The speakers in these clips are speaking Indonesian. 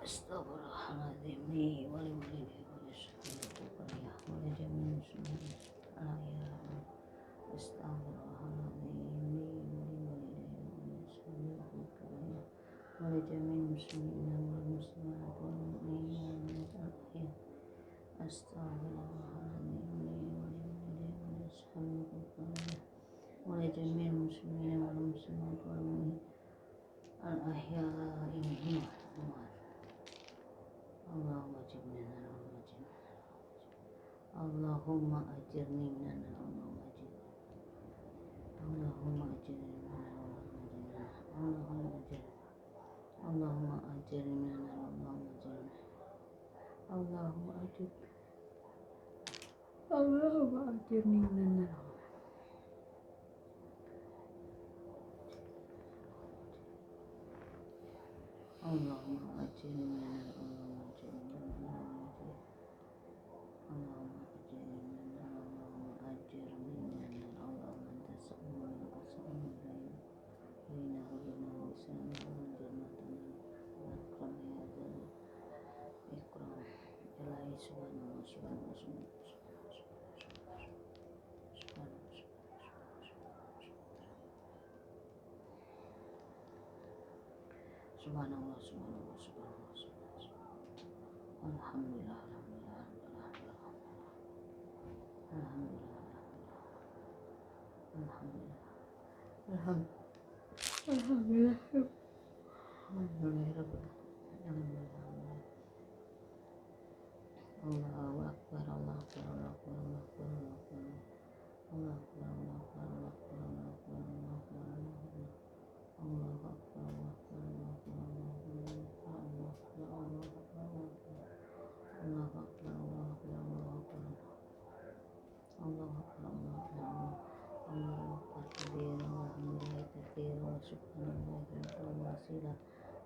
Astagfirullahaladzim wali-wali wali-jami'in muslimin al-ahya'i. Astagfirullahaladzim wali-jami'in muslimin wal-muslimat wal-mu'minin al-ahya'i. Astagfirullahaladzim wali-jami'in muslimin wal-muslimat wal-mu'minin al-ahya'i minhum wal-amwat. Allahumma ajirni minan nar. Allahumma ajirni minan nar. Allahumma ajirni minan nar. Allahumma ajirni minan nar. Allahumma ajirni minan nar. Subhanallah. Alhamdulillah. Allahu Akbar. Allahu Akbar.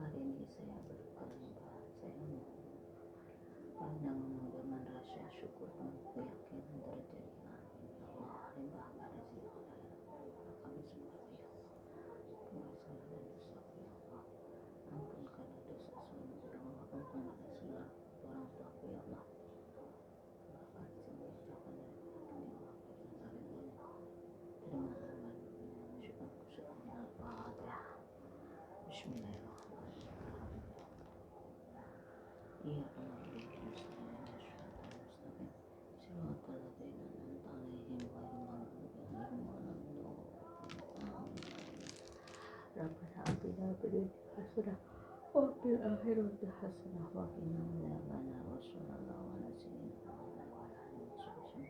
Hari ini saya berkelimpah, saya pandang dengan rasa syukur dan keyakinan terjadilah Allah limpahkan rezeki kami semua ya Allah, pengasaran dan dosa ya Allah, ampunkanlah dosa suami ya Allah, ampunkanlah segala orang tua ya Allah, bahkan semua ucapan dan perbuatan ya Allah, terima aman syukur al-Fatihah. Bismillahirrahmanirrahim. Iya Rabbana atina fid dunya hasanah wa fil akhirati hasanah wa qina adzabannar. Wassallallahu ala sayyidina Muhammad wa ala alihi wasallam.